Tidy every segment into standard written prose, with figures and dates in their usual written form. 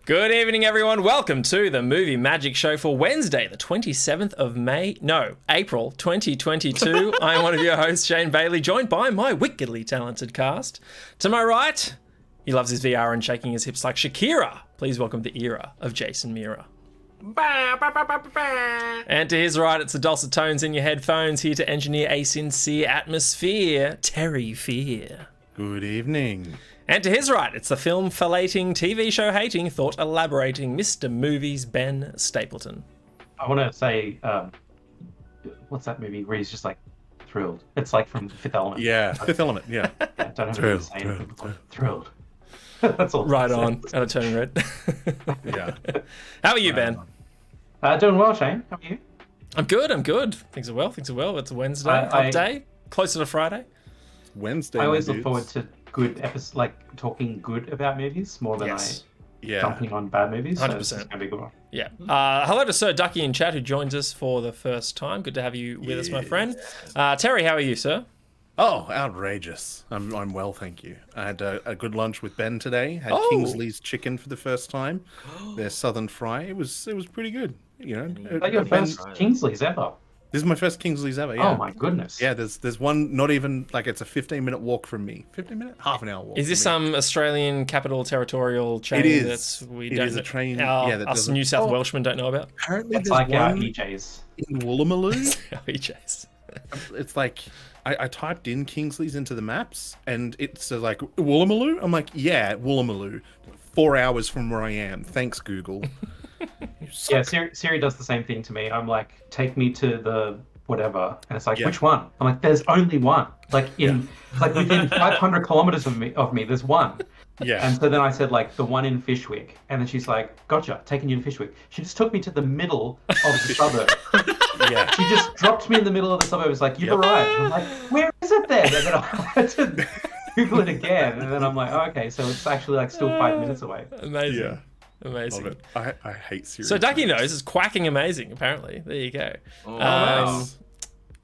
Good evening, everyone. Welcome to the Movie Magic Show for Wednesday, the 27th of April 2022. I'm one of your hosts, Shane Bailey, joined by my wickedly talented cast. To my right, he loves his VR and shaking his hips like Shakira. Please welcome the era of Jason Mira. And to his right, it's the dulcet tones in your headphones, here to engineer a sincere atmosphere, Terry Fear. Good evening. And to his right, it's the film falating, TV show hating, thought elaborating, Mr. Movies, Ben Stapleton. I want to say, what's that movie where he's just like thrilled? It's like from Fifth Element. Yeah, Fifth Element, yeah. I don't have to say anything. Thrilled. That's all. Right on, out of turning red. Yeah. How are you, Ben? Doing well, Shane. How are you? I'm good. Things are well. It's a Wednesday, up day, closer to Friday. Wednesday. I always look forward to good episodes, like talking good about movies more than jumping on bad movies. 100%. So this is gonna be a good one. Yeah. Hello to Sir Ducky in chat, who joins us for the first time. Good to have you with us, my friend. Terry, how are you, sir? Oh, outrageous. I'm well, thank you. I had a good lunch with Ben today. Had Kingsley's chicken for the first time. Their southern fry. It was pretty good. You know. Is that your first Kingsley's ever? This is my first Kingsley's ever. Yeah. Oh my goodness. Yeah, there's one not even like it's a 15-minute walk from me. 15 minute, half an hour walk. Is this some Australian capital territorial chain? It is. It is a train. Us New South Welshmen don't know about. Apparently, It's there's like our one EJs. in Woolloomooloo. EJs. It's like I typed in Kingsley's into the maps and it's like Woolloomooloo. I'm like, yeah, Woolloomooloo, 4 hours from where I am. Thanks, Google. Yeah, Siri does the same thing to me. I'm like, take me to the whatever, and it's like, which one? I'm like, there's only one. Like like within 500 kilometers of me, there's one. Yeah. And so then I said like the one in Fishwick, and then she's like, gotcha, taking you to Fishwick. She just took me to the middle of the suburb. Yeah. She just dropped me in the middle of the suburb. It's like, you've arrived. I'm like, where is it then? And then I had to Google it again, and then I'm like, oh, okay, so it's actually like still 5 minutes away. Amazing. Yeah. Amazing. Love it. I hate Siri. So Ducky Nose is quacking amazing, apparently. There you go. Oh, nice.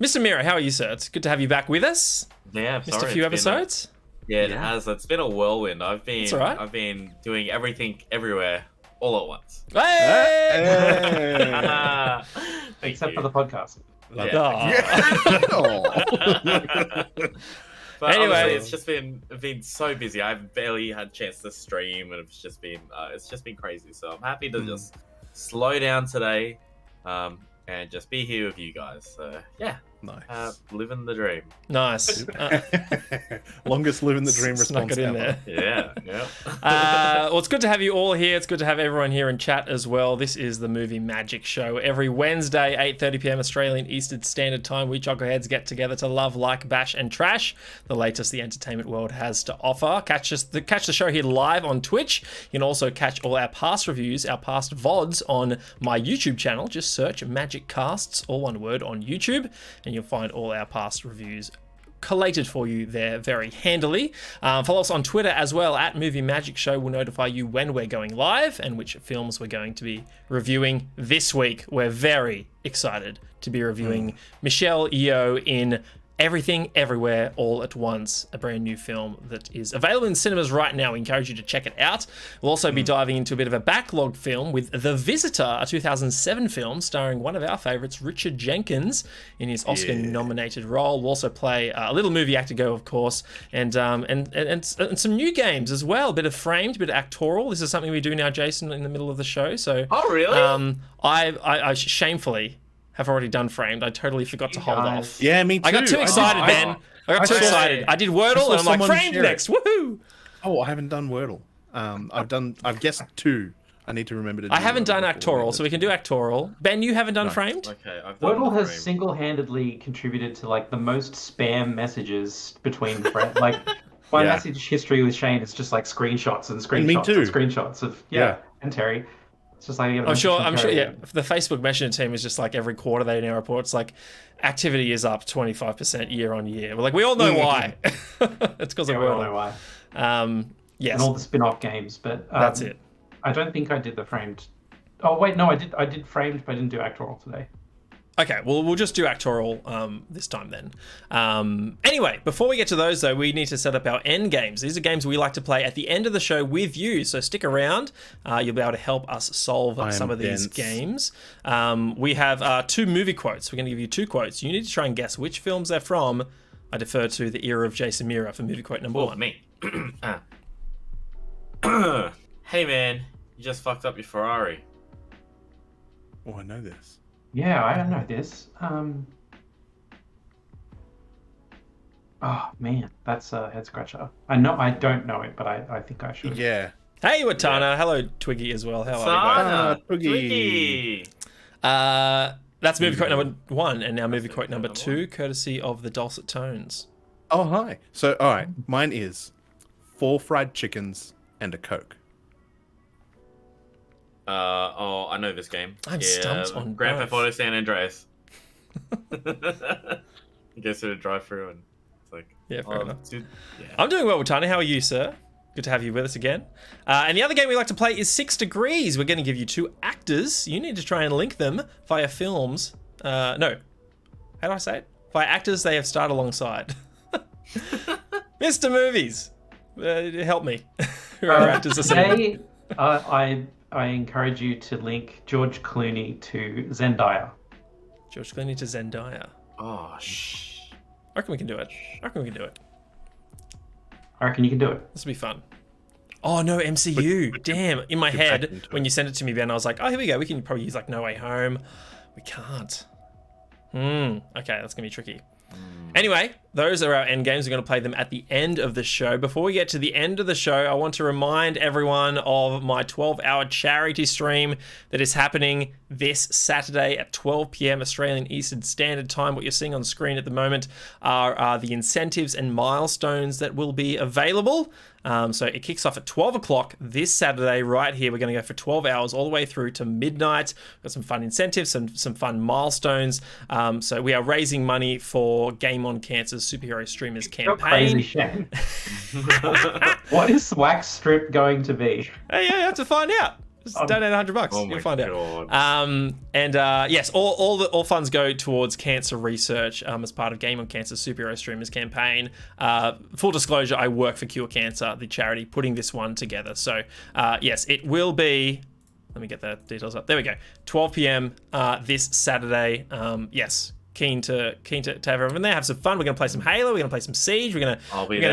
Mr. Mira, how are you, sir? It's good to have you back with us. Yeah, Missed a few episodes. It has. It's been a whirlwind. I've been doing everything everywhere all at once. Hey! Except for the podcast. But Anyway. honestly, it's just been so busy. I've barely had a chance to stream, and it's just been crazy. So I'm happy to just slow down today, and just be here with you guys. So yeah, Nice. Living the dream. Nice. Longest living the dream Snuck response it in ever. there. Yeah. Well, it's good to have you all here. It's good to have everyone here in chat as well. This is the Movie Magic Show. Every Wednesday, 8:30 p.m. Australian Eastern Standard Time, we chuckleheads get together to love, like, bash, and trash the latest the entertainment world has to offer. Catch the show here live on Twitch. You can also catch all our past reviews, our past VODs on my YouTube channel. Just search Magic Casts, all one word, on YouTube, and you'll find all our past reviews collated for you there very handily. Follow us on Twitter as well, at Movie Magic Show. Will notify you when we're going live and which films we're going to be reviewing this week. We're very excited to be reviewing Michelle Yeoh in Everything Everywhere All at Once, a brand new film that is available in cinemas right now. We encourage you to check it out. We'll also be diving into a bit of a backlog film with The Visitor, a 2007 film starring one of our favorites, Richard Jenkins, in his Oscar-nominated role. We'll also play a little movie actor go, of course, and some new games as well. A bit of Framed, a bit of Actoral. This is something we do now, Jason, in the middle of the show. So, Oh, really? I shamefully have already done Framed. I totally forgot to hold off. Yeah, me too. I got too excited, man. I got too excited. I did Wordle, and I'm like, Framed next. Woohoo! Oh, I haven't done Wordle. I've guessed 2. I need to remember to do I haven't done Wordle before Actoral, so we can do Actoral. Ben, you haven't done Framed? Okay, I've done Wordle has Frame. single-handedly contributed to like the most spam messages between friends. Like my message history with Shane is just like screenshots and screenshots Me too. and screenshots of and Terry. It's just like I'm sure. Yeah, the Facebook Messenger team is just like every quarter they now report. It's like activity is up 25% year on year. We're like, we all know why. It's because of we all Wordle. know why. Yes, And all the spin-off games, but that's it. I don't think I did the Framed. Oh wait, no, I did Framed, but I didn't do Actoral today. Okay, well, we'll just do actorial this time then. Anyway, before we get to those, though, we need to set up our end games. These are games we like to play at the end of the show with you, so stick around. You'll be able to help us solve some of these games. We have 2 movie quotes. We're going to give you 2 quotes. You need to try and guess which films they're from. I defer to the era of Jason Mira for movie quote number 1. Me. Hey, man, you just fucked up your Ferrari. Oh, I know this. Yeah, I don't know this. Oh man, that's a head scratcher. I don't know it, but I think I should. Yeah. Hey, Watana. Yeah. Hello, Twiggy as well. How are you? Twiggy. That's movie quote number 1, and now movie quote number 2, courtesy of the Dulcet Tones. Oh, hi. So, all right, mine is 4 fried chickens and a Coke. I know this game. I'm stumped on Grand Theft both. Auto San Andreas. You go through the drive-through and it's like, yeah, fair enough. Dude, yeah. I'm doing well, Watani. How are you, sir? Good to have you with us again. And the other game we like to play is 6 Degrees. We're going to give you 2 actors. You need to try and link them via films. No. How do I say it? Via actors they have starred alongside. Mr. Movies. Help me. Who are our actors? Today, I encourage you to link George Clooney to Zendaya. George Clooney to Zendaya. Oh, I reckon we can do it. I reckon we can do it. I reckon you can do it. This will be fun. Oh, no, MCU. Damn. In my head, when you sent it to me, Ben, I was like, oh, here we go. We can probably use like No Way Home. We can't. Okay, that's going to be tricky. Anyway, those are our end games. We're going to play them at the end of the show. Before we get to the end of the show, I want to remind everyone of my 12-hour charity stream that is happening this Saturday at 12 p.m. Australian Eastern Standard Time. What you're seeing on screen at the moment are the incentives and milestones that will be available. So it kicks off at 12 o'clock this Saturday right here. We're going to go for 12 hours all the way through to midnight. We've got some fun incentives, some fun milestones. So we are raising money for Game on Cancer's Superhero Streamers campaign. Crazy Shane. What is Wax Strip going to be? Hey, yeah, you have to find out. Just donate $100. You'll find out. Yes, all funds go towards cancer research as part of Game on Cancer's Superhero Streamers campaign. Full disclosure, I work for Cure Cancer, the charity putting this one together. So yes, it will be. Let me get the details up. There we go. 12 p.m. This Saturday. Yes. Keen to have everyone there. Have some fun. We're gonna play some Halo. We're gonna play some Siege. We're gonna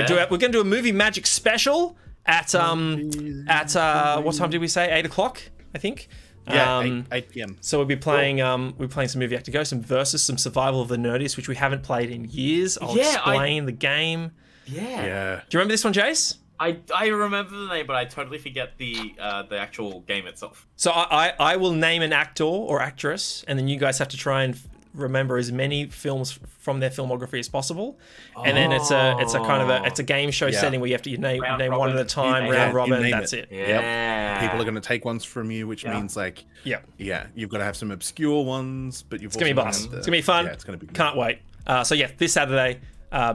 do a movie magic special at what time did we say? 8 o'clock, I think. Yeah, 8 p.m. So we'll be playing some movie Act to Go, some Versus, some Survival of the Nerdiest, which we haven't played in years. I'll explain the game. Yeah. Do you remember this one, Jace? I remember the name, but I totally forget the actual game itself. So I will name an actor or actress, and then you guys have to try and remember as many films from their filmography as possible, and then it's a game show setting where you have to name one at a time, round robin. That's it. Yeah. People are going to take ones from you, which means like you've got to have some obscure ones, but it's gonna be boss. It's gonna be fun. Yeah, it's gonna be good. Can't wait. So yeah, this Saturday.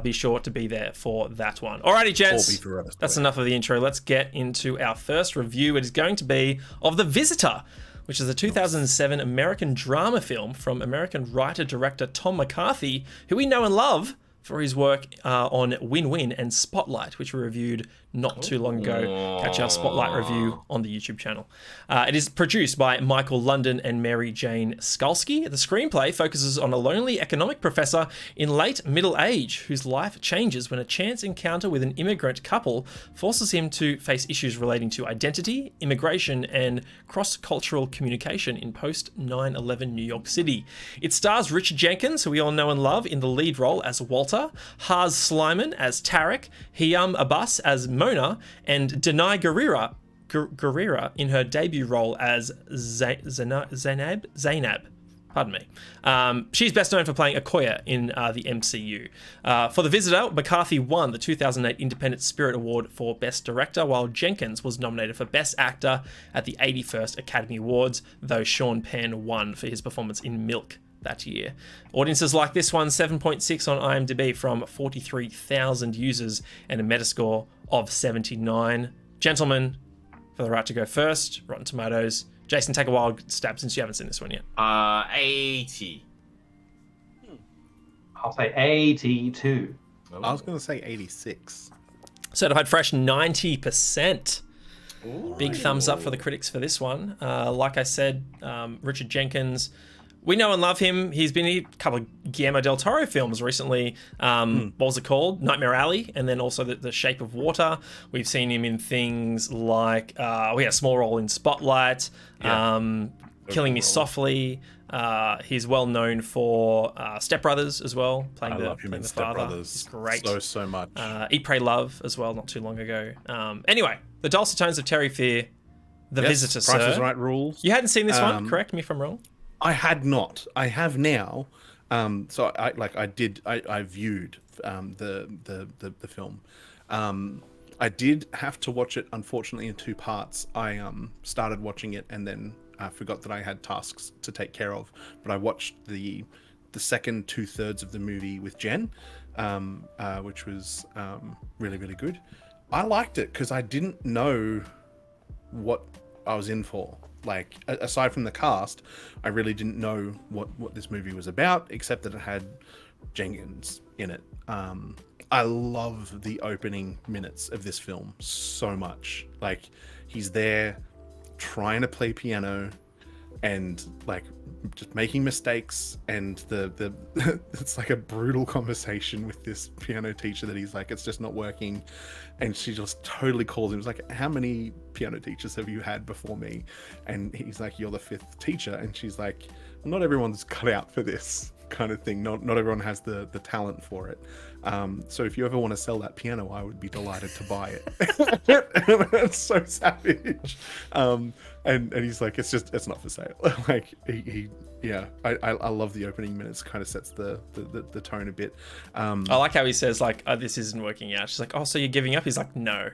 Be sure to be there for that one. Alrighty, gents. That's enough of the intro. Let's get into our first review. It is going to be of The Visitor, which is a 2007 American drama film from American writer-director Tom McCarthy, who we know and love for his work on Win-Win and Spotlight, which we reviewed not too long ago. Catch our Spotlight review on the YouTube channel. It is produced by Michael London and Mary Jane Skalski. The screenplay focuses on a lonely economic professor in late middle age whose life changes when a chance encounter with an immigrant couple forces him to face issues relating to identity, immigration, and cross-cultural communication in post-9/11 New York City. It stars Richard Jenkins, who we all know and love, in the lead role as Walter, Haz Slyman as Tarek, Hiyam Abbas as Mona, and Denai Guerrera in her debut role as Zainab. Pardon me. She's best known for playing Okoye in the MCU. For The Visitor, McCarthy won the 2008 Independent Spirit Award for Best Director, while Jenkins was nominated for Best Actor at the 81st Academy Awards, though Sean Penn won for his performance in Milk that year. Audiences like this one, 7.6 on IMDb from 43,000 users and a Metascore of 79. Gentlemen, for the right to go first, Rotten Tomatoes. Jason, take a wild stab since you haven't seen this one yet. 80. I'll say 82. I was going to say 86. Certified fresh 90%. Ooh. Big thumbs up for the critics for this one. Like I said, Richard Jenkins, we know and love him. He's been in a couple of Guillermo del Toro films recently. What was it called? Nightmare Alley, and then also the Shape of Water. We've seen him in things like we had a small role in Spotlight, Killing Me Softly. He's well known for Step Brothers as well, playing I the, love him playing in the Step father. Brothers. He's great. So much. Eat, Pray, Love as well, not too long ago. Anyway, the dulcet tones of Terry Fear, The Visitor, Price sir. is Right rules. You hadn't seen this one, correct me if I'm wrong? I had not. I have now. So I viewed the film. I did have to watch it, unfortunately, in two parts. I started watching it and then forgot that I had tasks to take care of. But I watched the second 2/3 of the movie with Jen, which was really, really good. I liked it because I didn't know what I was in for. Like, aside from the cast, I really didn't know what this movie was about, except that it had Jenkins in it. I love the opening minutes of this film so much. Like, he's there trying to play piano and like just making mistakes, and the it's like a brutal conversation with this piano teacher that he's like, it's just not working, and she just totally calls him. It's like, how many piano teachers have you had before me? And he's like, you're the 5th teacher. And she's like, not everyone's cut out for this kind of thing. Not everyone has the talent for it. So if you ever want to sell that piano, I would be delighted to buy it. It's so savage. And he's like, it's not for sale. Like I love the opening minutes. Kind of sets the tone a bit. I like how he says like, oh, this isn't working out. She's like, oh, so you're giving up? He's like, no.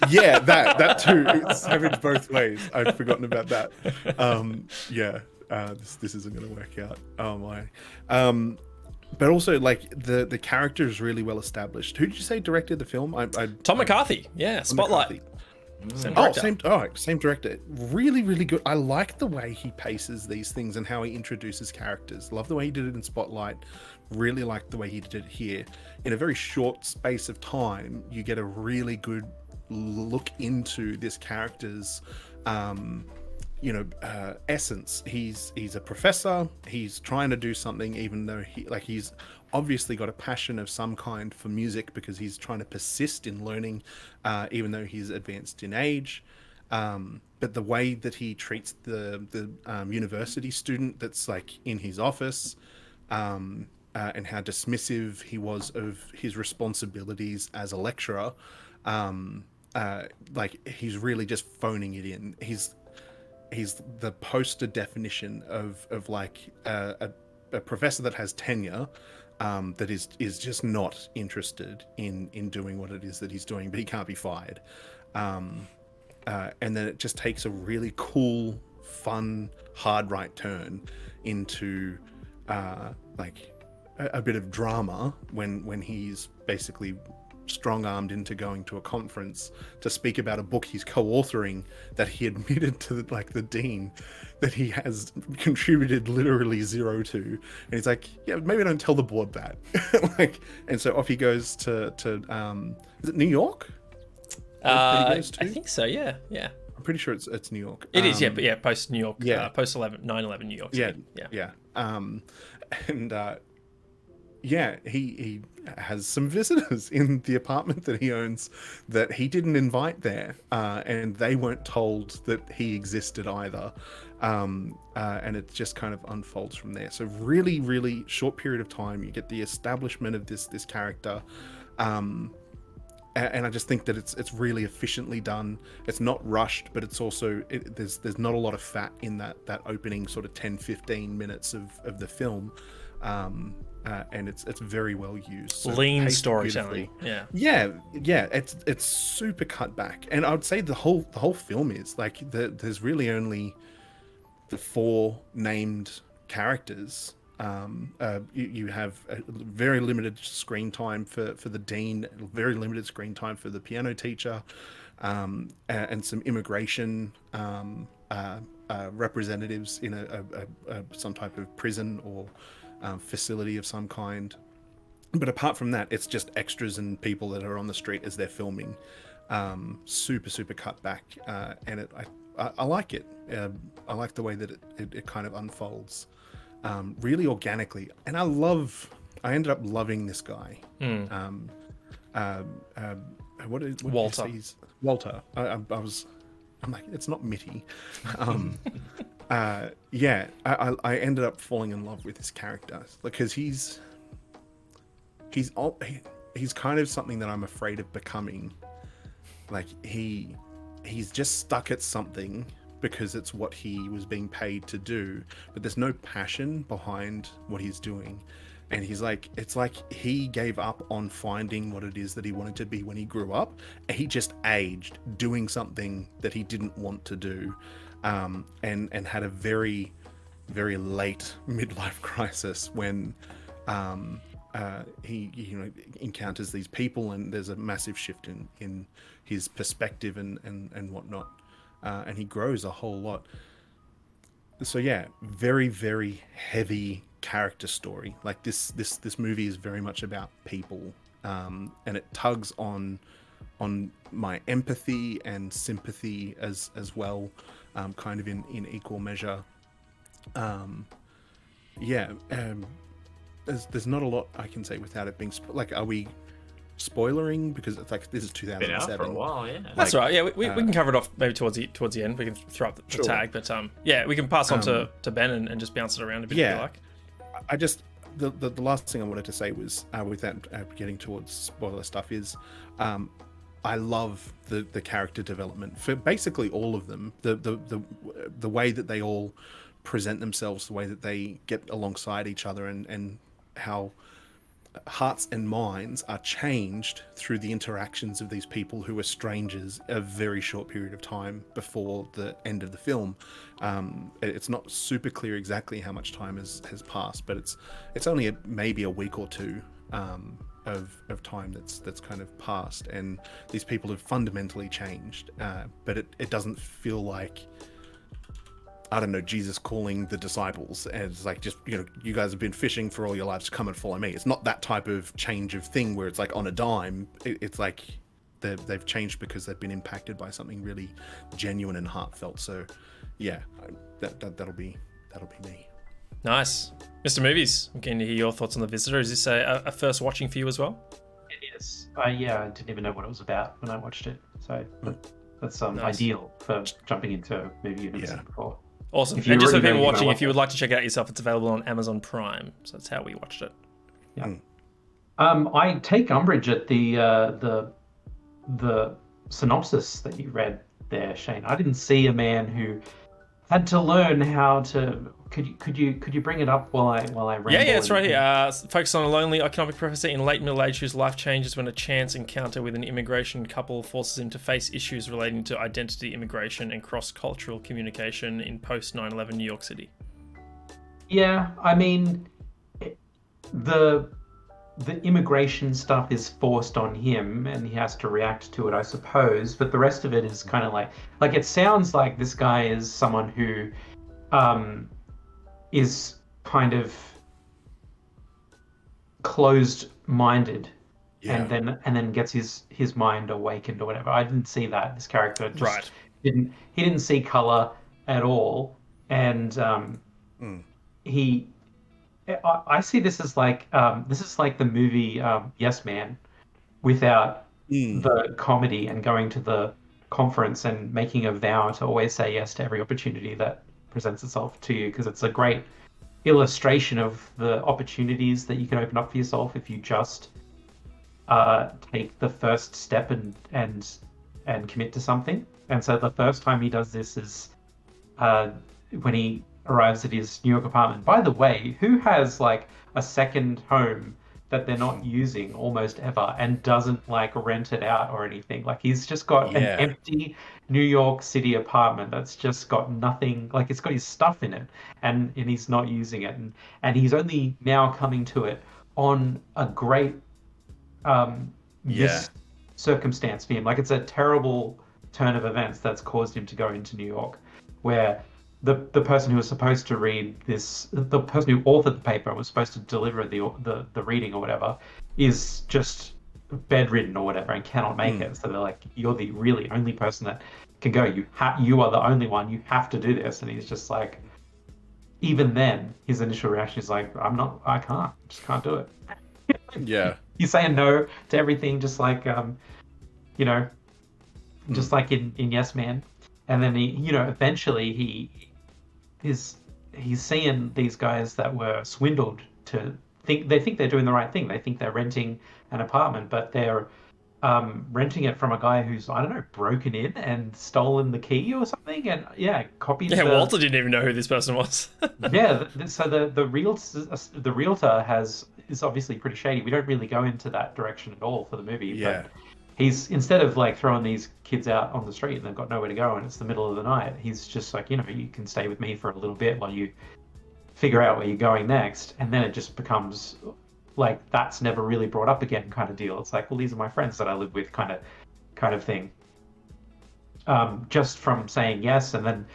Yeah, that too. It's savage both ways. I'd forgotten about that. This isn't going to work out. Oh my. But also, like, the character is really well established. Who did you say directed the film? Tom McCarthy. Yeah, Spotlight. Same director. Same director. Really, really good. I like the way he paces these things and how he introduces characters. Love the way he did it in Spotlight. Really like the way he did it here. In a very short space of time, you get a really good look into this character's essence. He's a professor. He's trying to do something, even though he's obviously got a passion of some kind for music, because he's trying to persist in learning, even though he's advanced in age. But the way that he treats the university student that's like in his office, and how dismissive he was of his responsibilities as a lecturer, like he's really just phoning it in. He's the poster definition of like a professor that has tenure, that is just not interested in doing what it is that he's doing, but he can't be fired. And then it just takes a really cool, fun, hard right turn into like a bit of drama when he's basically strong-armed into going to a conference to speak about a book he's co-authoring that he admitted to the dean that he has contributed literally zero to, and he's like, yeah, maybe don't tell the board that. And so off he goes to is it New York? I think so. Yeah. I'm pretty sure it's New York. It is, but post New York. Post 9/11 New York City. He has some visitors in the apartment that he owns that he didn't invite there, and they weren't told that he existed either, and it just kind of unfolds from there. So really, really short period of time, you get the establishment of this character, and I just think that it's really efficiently done. It's not rushed, but it's also there's not a lot of fat in that opening sort of 10-15 minutes of the film. And it's very well used. So lean storytelling. Yeah. It's super cut back, and I would say the whole film is like there's really only the 4 named characters. You have a very limited screen time for the dean, very limited screen time for the piano teacher, and some immigration representatives in some type of prison or facility of some kind. But apart from that, it's just extras and people that are on the street as they're filming. Super cut back, and I like it. I like the way that it kind of unfolds, really organically. And I ended up loving this guy. What Walter. Walter. I'm like, it's not Mitty. I ended up falling in love with this character because he's kind of something that I'm afraid of becoming. Like he's just stuck at something because it's what he was being paid to do, but there's no passion behind what he's doing. And he's like, it's like he gave up on finding what it is that he wanted to be when he grew up. And he just aged doing something that he didn't want to do, and had a very, very late midlife crisis when he encounters these people, and there's a massive shift in his perspective and whatnot, and he grows a whole lot. So yeah, very, very heavy character story. Like this movie is very much about people, and it tugs on my empathy and sympathy as well, kind of in equal measure. There's not a lot I can say without it being like, are we spoilering? Because it's like, this is Been 2007. out for a while, yeah. That's right. Yeah, we can cover it off maybe towards the end. We can throw up the Sure. tag, but yeah, we can pass on to Ben and just bounce it around a bit if you like. I just the last thing I wanted to say was, without getting towards spoiler stuff, is I love the character development for basically all of them. The way that they all present themselves, the way that they get alongside each other, and how hearts and minds are changed through the interactions of these people who are strangers a very short period of time before the end of the film. It's not super clear exactly how much time has passed, but it's only maybe a week or two of time that's kind of passed, and these people have fundamentally changed, but it doesn't feel like, I don't know, Jesus calling the disciples, and it's like, just, you guys have been fishing for all your lives, come and follow me. It's not that type of change of thing where it's like on a dime. It's like they've changed because they've been impacted by something really genuine and heartfelt. So yeah, that'll be me. Nice. Mr. Movies, I'm keen to hear your thoughts on The Visitor. Is this a first watching for you as well? It is. I didn't even know what it was about when I watched it. So that's Nice. ideal for jumping into a movie you've never seen before. Awesome. If you And just for already know people you're watching, gonna if you would like to check it out yourself, it's available on Amazon Prime. So that's how we watched it. Yeah. I take umbrage at the synopsis that you read there, Shane. I didn't see a man who had to learn how to. Could you bring it up while I ramble? Yeah, it's right here. Focus on a lonely economic professor in late middle age whose life changes when a chance encounter with an immigration couple forces him to face issues relating to identity, immigration, and cross-cultural communication in post 9/11 New York City. Yeah, I mean, the immigration stuff is forced on him, and he has to react to it, I suppose. But the rest of it is kind of like it sounds like this guy is someone who is kind of closed-minded, and then gets his mind awakened or whatever. I didn't see that. This character just didn't see color at all, and I see this as like the movie Yes Man, without the comedy, and going to the conference and making a vow to always say yes to every opportunity that presents itself to you, because it's a great illustration of the opportunities that you can open up for yourself if you just take the first step and commit to something. And so the first time he does this is when he arrives at his New York apartment. By the way, who has like a second home that they're not using almost ever and doesn't like rent it out or anything? Like, he's just got an empty New York City apartment that's just got nothing, like it's got his stuff in it, and he's not using it, and he's only now coming to it on a great circumstance for him. Like, it's a terrible turn of events that's caused him to go into New York, where the person who was supposed to read this, the person who authored the paper and was supposed to deliver the reading or whatever, is just bedridden or whatever and cannot make it. So they're like, you're the really only person that can go. You are the only one. You have to do this. And he's just like, even then, his initial reaction is like, I can't, just can't do it. Yeah. He's saying no to everything, just like, just like in Yes Man. And then he, eventually he's seeing these guys that were swindled to think they're doing the right thing. They think they're renting an apartment, but they're renting it from a guy who's, I don't know, broken in and stolen the key or something, and copied. Yeah, Walter didn't even know who this person was. So the realtor is obviously pretty shady. We don't really go into that direction at all for the movie. Yeah. But he's, instead of like throwing these kids out on the street and they've got nowhere to go and it's the middle of the night, he's just like, you can stay with me for a little bit while you figure out where you're going next. And then it just becomes like, that's never really brought up again kind of deal. It's like, well, these are my friends that I live with kind of thing. Just from saying yes. And then,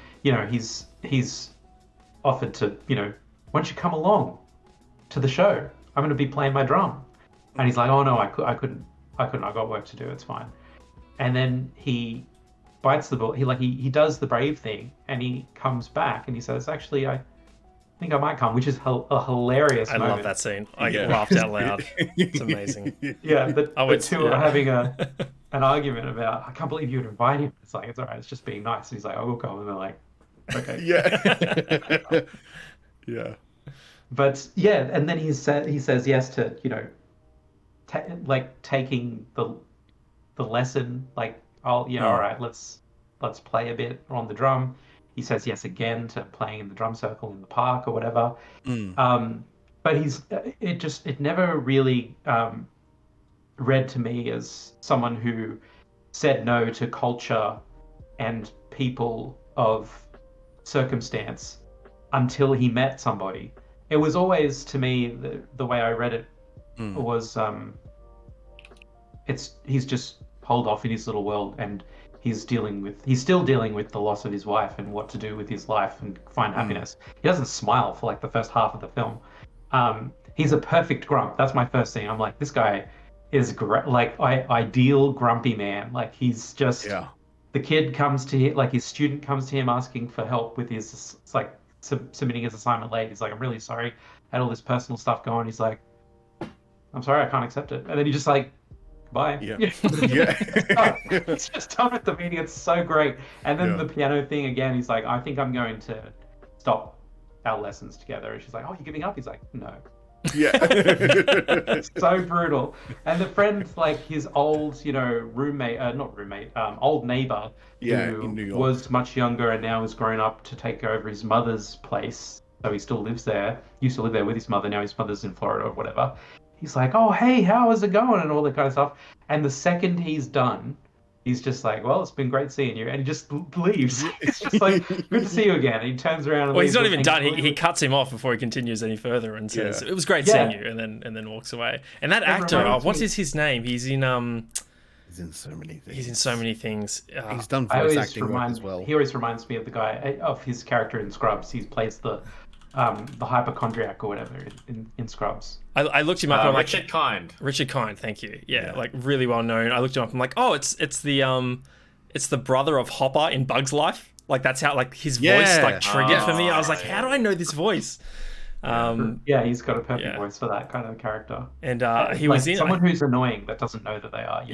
he's offered to, why don't you come along to the show? I'm going to be playing my drum. And he's like, oh no, I couldn't. I got work to do. It's fine. And then he bites the bullet. He does the brave thing, and he comes back and he says, "Actually, I think I might come," which is a hilarious moment. I love that scene. I laughed out loud. It's amazing. Yeah, the two are having an argument about, I can't believe you would invite him. It's like, it's all right. It's just being nice. And he's like, I will come. And they're like, okay. Yeah. Yeah. But yeah, and then he says yes to taking the lesson, like, all right, let's play a bit on the drum. He says yes again to playing in the drum circle in the park or whatever. But it never really read to me as someone who said no to culture and people of circumstance until he met somebody. It was always, to me, the way I read it was he's just holed off in his little world, and he's still dealing with the loss of his wife and what to do with his life and find happiness. He doesn't smile for like the first half of the film. He's a perfect grump. That's my first thing. I'm like, this guy is ideal grumpy man. Like, he's just the kid comes to him, like his student comes to him asking for help with his submitting his assignment late. He's like, I'm really sorry, I had all this personal stuff going. He's like, I'm sorry, I can't accept it. And then he just like, bye. Yeah. It's just done with the meeting. It's so great. And then the piano thing again, he's like, I think I'm going to stop our lessons together. And she's like, oh, you're giving up? He's like, no. Yeah. It's so brutal. And the friend, like his old, old neighbor, in New who York, was much younger and now has grown up to take over his mother's place. So he still lives there. Used to live there with his mother. Now his mother's in Florida or whatever. He's like, oh, hey, how is it going? And all that kind of stuff. And the second he's done, he's just like, well, it's been great seeing you. And he just leaves. It's just like, good to see you again. And he turns around and he's not even done. He cuts him off before he continues any further and says, it was great seeing you, and then walks away. And that actor, what is his name? He's in so many things. He's in so many things. He's done voice acting work as well. He always reminds me of the guy, of his character in Scrubs. He plays the hypochondriac or whatever in Scrubs. I looked him up and I'm like, Richard Kind. Richard Kind, thank you. Yeah, like really well known. I looked him up. I'm like, oh, it's the brother of Hopper in Bug's Life. Like, that's how, like, his voice like triggered for me. I was like, how do I know this voice? He's got a perfect voice for that kind of character. And he was in someone who's annoying that doesn't know that they are.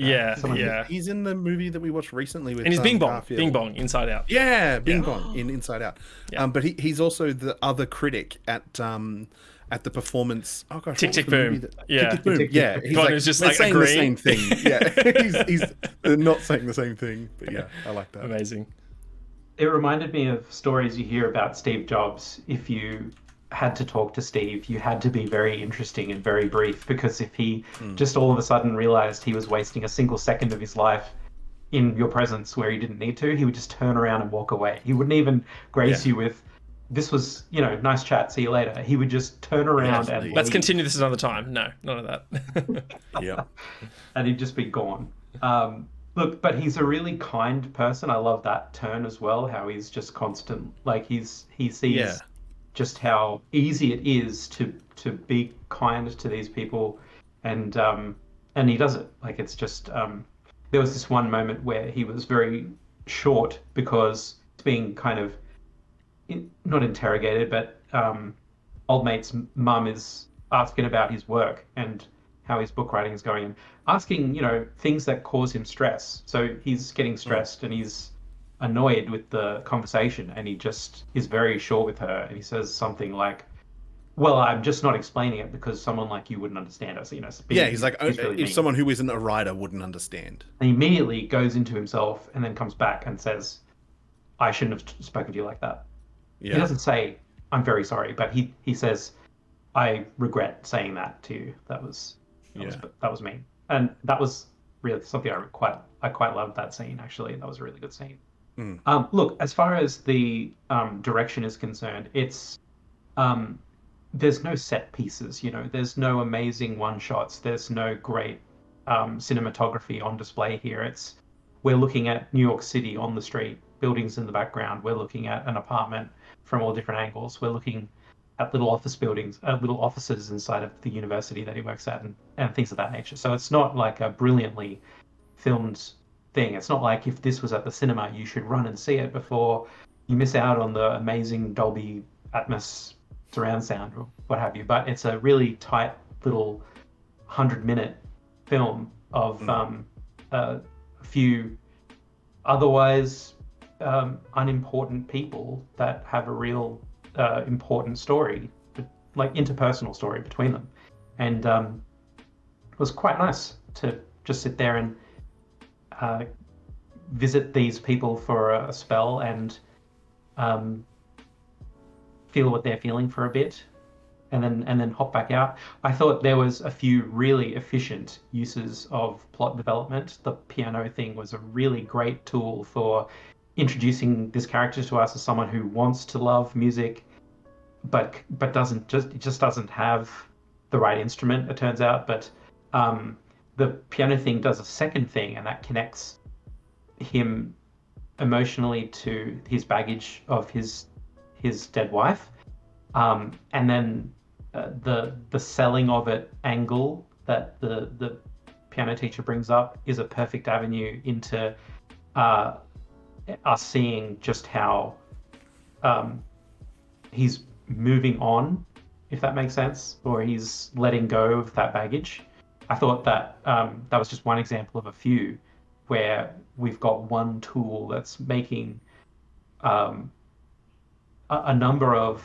He's in the movie that we watched recently with. And he's Bing Bong, Garfield. Bing Bong, Inside Out. Yeah, Bing Bong in Inside Out. Yeah. But he's also the other critic at the performance. Oh gosh, Tick Tick Boom. Tick Tick Boom. Yeah, he's God, like, it was just they're like saying agreeing. the same thing. Yeah, he's not saying the same thing. But yeah, I like that. Amazing. It reminded me of stories you hear about Steve Jobs. If you had to talk to Steve, you had to be very interesting and very brief, because if he just all of a sudden realized he was wasting a single second of his life in your presence where he didn't need to, he would just turn around and walk away. He wouldn't even grace you with, this was, nice chat, see you later. He would just turn around and leave. Let's continue this another time. No, none of that. Yeah. And he'd just be gone. Look, but he's a really kind person. I love that turn as well, how he's just constant, like he Yeah. sees just how easy it is to be kind to these people, and he does it. Like it's just there was this one moment where he was very short because it's being kind of not interrogated, but old mate's mum is asking about his work and how his book writing is going, and asking, things that cause him stress. So he's getting stressed and he's annoyed with the conversation, and he just is very short with her, and he says something like, well, I'm just not explaining it because someone like you wouldn't understand us. Yeah, he's like, he's really if mean. someone who isn't a writer wouldn't understand. And he immediately goes into himself and then comes back and says, I shouldn't have spoken to you like that. Yeah. He doesn't say, I'm very sorry, but he says, I regret saying that to you. That was mean. And that was really something I quite loved that scene, actually. That was a really good scene. Look, as far as the direction is concerned, it's there's no set pieces, there's no amazing one shots, there's no great cinematography on display here. We're looking at New York City on the street, buildings in the background. We're looking at an apartment from all different angles. We're looking at little office buildings, little offices inside of the university that he works at, and things of that nature. So it's not like a brilliantly filmed thing. It's not like if this was at the cinema, you should run and see it before you miss out on the amazing Dolby Atmos surround sound or what have you. But it's a really tight little 100-minute film of a few otherwise unimportant people that have a real important story, like interpersonal story between them. And it was quite nice to just sit there and visit these people for a spell and feel what they're feeling for a bit, and then hop back out. I thought there was a few really efficient uses of plot development. The piano thing was a really great tool for introducing this character to us as someone who wants to love music, but just doesn't have the right instrument, it turns out. But the piano thing does a second thing, and that connects him emotionally to his baggage of his dead wife, and then the selling of it angle that the piano teacher brings up is a perfect avenue into us seeing just how he's moving on, if that makes sense, or he's letting go of that baggage. I thought that that was just one example of a few where we've got one tool that's making a number of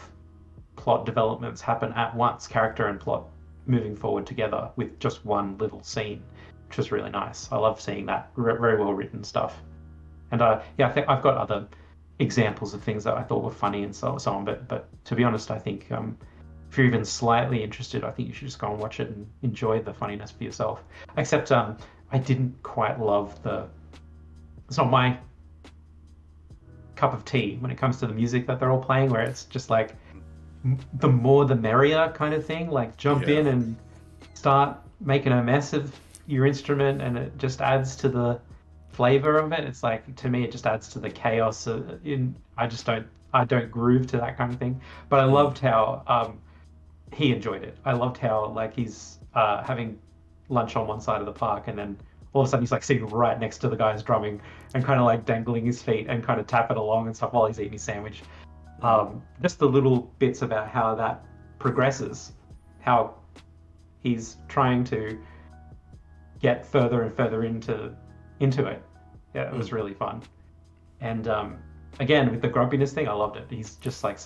plot developments happen at once, character and plot moving forward together with just one little scene, which was really nice. I love seeing that very well written stuff. And I think I've got other examples of things that I thought were funny and so on. But to be honest, I think if you're even slightly interested, I think you should just go and watch it and enjoy the funniness for yourself. Except I didn't quite love it's not my cup of tea when it comes to the music that they're all playing, where it's just like the more the merrier kind of thing. Like jump in and start making a mess of your instrument, and it just adds to the flavor of it. It's like, to me, it just adds to the chaos. I don't groove to that kind of thing. But I loved how he enjoyed it. I loved how like he's having lunch on one side of the park, and then all of a sudden he's like sitting right next to the guy who's drumming and kind of like dangling his feet and kind of tapping along and stuff while he's eating his sandwich. Just the little bits about how that progresses, how he's trying to get further and further into it. Yeah, it was really fun. And again, with the grumpiness thing, I loved it. He's just like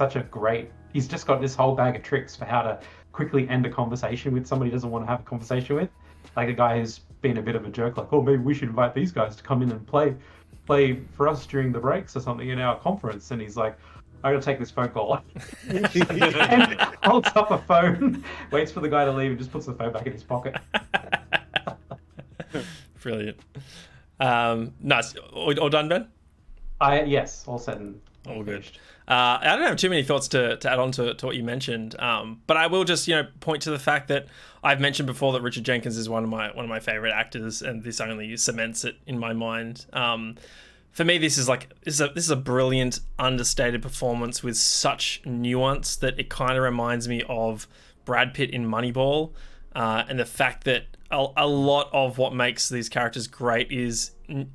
he's just got this whole bag of tricks for how to quickly end a conversation with somebody he doesn't want to have a conversation with. Like a guy who's been a bit of a jerk, like, oh, maybe we should invite these guys to come in and play for us during the breaks or something in our conference. And he's like, I gotta take this phone call. And holds up a phone, waits for the guy to leave, and just puts the phone back in his pocket. Brilliant. Nice. All done, Ben? Yes, all said All good. I don't have too many thoughts to add on to what you mentioned, but I will just point to the fact that I've mentioned before that Richard Jenkins is one of my favorite actors, and this only cements it in my mind. For me, this is a brilliant, understated performance with such nuance that it kind of reminds me of Brad Pitt in Moneyball, and the fact that a lot of what makes these characters great is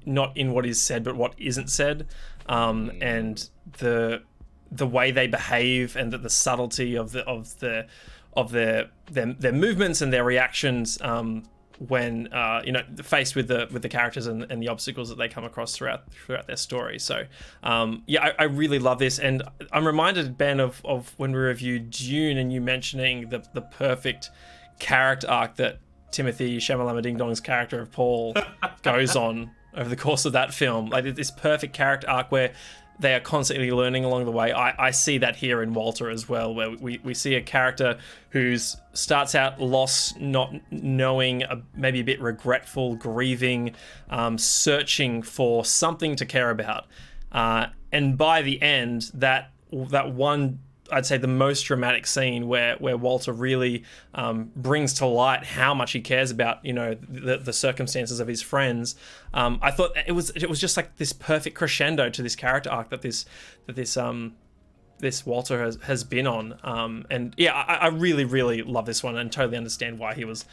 not in what is said, but what isn't said, and the way they behave, and the subtlety of their movements and their reactions when faced with the characters and the obstacles that they come across throughout their story. So I really love this, and I'm reminded, Ben, of when we reviewed Dune and you mentioning the perfect character arc that Timothy Shamalama Ding Dong's character of Paul goes on over the course of that film. Like this perfect character arc where they are constantly learning along the way. I see that here in Walter as well, where we see a character who starts out lost, not knowing, maybe a bit regretful, grieving, searching for something to care about. And by the end, that one, I'd say the most dramatic scene where Walter really brings to light how much he cares about the circumstances of his friends. I thought it was just like this perfect crescendo to this character arc that this Walter has been on. And yeah, I really, really love this one and totally understand why he was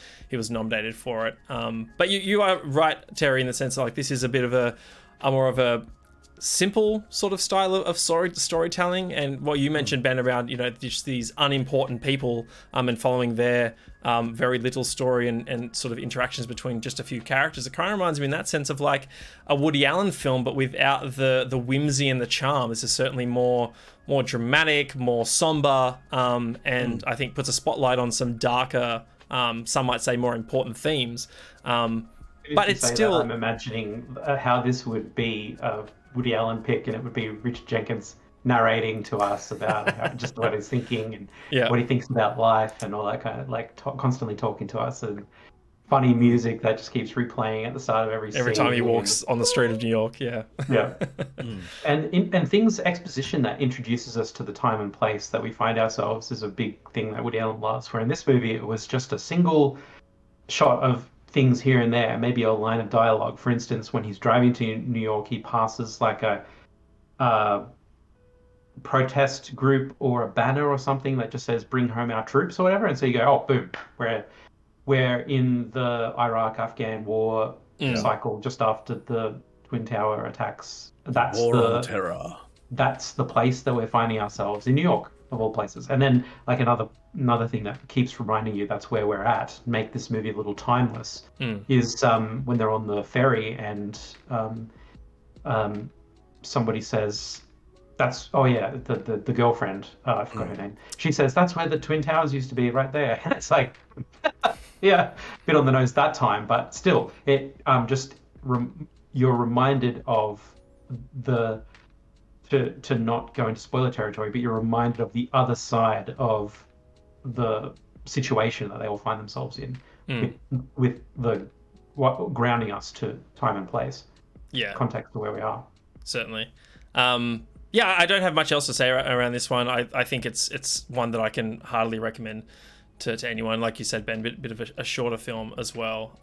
nominated for it. But you are right, Terry, in the sense that like this is a bit of a more of a simple sort of style of storytelling, and what you mentioned, Ben, around just these unimportant people and following their very little story and sort of interactions between just a few characters. It kind of reminds me in that sense of like a Woody Allen film, but without the whimsy and the charm. This is certainly more dramatic, more somber, and I think puts a spotlight on some darker, some might say more important themes. But it's still, I'm imagining how this would be Woody Allen pick, and it would be Richard Jenkins narrating to us about just what he's thinking and what he thinks about life and all that kind of constantly talking to us, and funny music that just keeps replaying at the start of every scene. Time he walks on the street of New York. Yeah. And things exposition that introduces us to the time and place that we find ourselves is a big thing that Woody Allen loves. Where in this movie it was just a single shot of things here and there, maybe a line of dialogue. For instance, when he's driving to New York, he passes like a protest group or a banner or something that just says "Bring home our troops" or whatever, and so you go, "Oh, boom, we're in the Iraq-Afghan war cycle just after the Twin Tower attacks." That's War on Terror. That's the place that we're finding ourselves, in New York of all places. And then like another thing that keeps reminding you that's where we're at, make this movie a little timeless, is when they're on the ferry and somebody says, the girlfriend, I forgot her name, she says, "That's where the Twin Towers used to be, right there." And it's like, yeah, bit on the nose that time, but still, it you're reminded of to not go into spoiler territory, but you're reminded of the other side of the situation that they all find themselves in, with grounding us to time and place, context of where we are. Certainly. I don't have much else to say around this one. I think it's one that I can heartily recommend to anyone. Like you said, Ben, bit of a shorter film as well.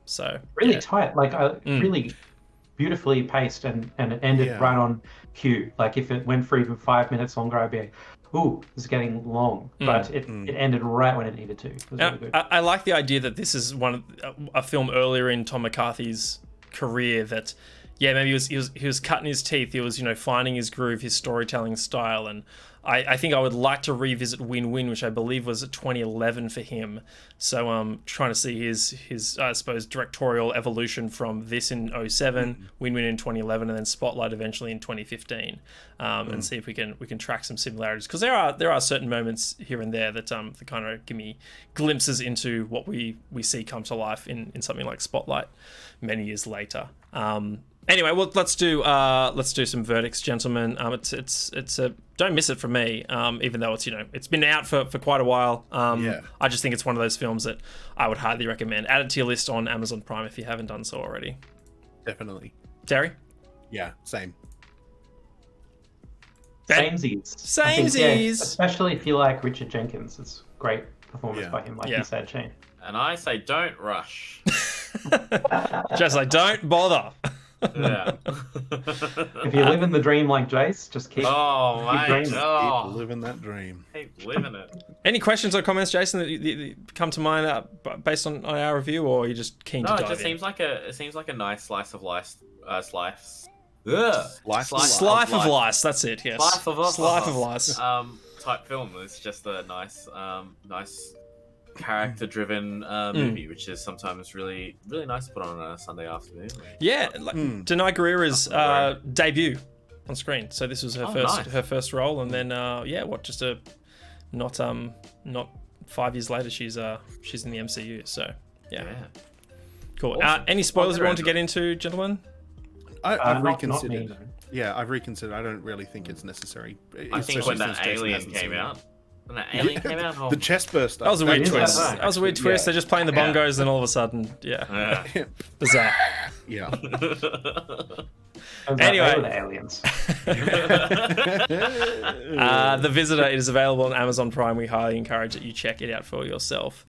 So really tight, like really beautifully paced, and it ended right on cue. Like if it went for even 5 minutes longer, I'd be like, "Ooh, this is getting long." But it ended right when it needed to. It was really good. I like the idea that this is a film earlier in Tom McCarthy's career that, maybe he was cutting his teeth. He was, finding his groove, his storytelling style, and I think I would like to revisit Win-Win, which I believe was 2011 for him. So trying to see his I suppose directorial evolution from this in 2007, Win-Win in 2011, and then Spotlight eventually in 2015, and see if we can track some similarities, because there are certain moments here and there that kind of give me glimpses into what we see come to life in something like Spotlight many years later. Anyway, well, let's do some verdicts, gentlemen. It's a don't miss it from me. Even though it's been out for quite a while. I just think it's one of those films that I would highly recommend. Add it to your list on Amazon Prime if you haven't done so already. Definitely. Terry? Yeah, same. Samesies. I think, yeah, Samesies. especially if you like Richard Jenkins. It's great performance by him, like Yeah. you said, Shane. And I say, don't rush. Just like, don't bother. Yeah. If you live in the dream like Jace, just keep. Oh, keep mate. dreaming. Keep Oh, living that dream. keep living it. Any questions or comments, Jason, that come to mind based on our review, or are you just keen No, to it dive just in? seems like a nice slice of life. Slice. Slice of lice, that's it, yes. Slice of lice. Type film. It's just a nice character-driven movie, which is sometimes really nice to put on a Sunday afternoon. Yeah, like Denai Guerrera's debut on screen. So this was her first role, and then just a not 5 years later, she's in the MCU. So yeah. Cool. Awesome. Any spoilers you want to get into, gentlemen? I've Not reconsidered. me. Yeah, I've reconsidered. I don't really think it's necessary. I think when that alien came out. When that alien came out, The chest burst. That was a weird is twist. that right? That was a weird twist. They're just playing the bongos, and all of a sudden, Yeah. bizarre. Yeah. Anyway. They were the aliens. The Visitor, it is available on Amazon Prime. We highly encourage that you check it out for yourself.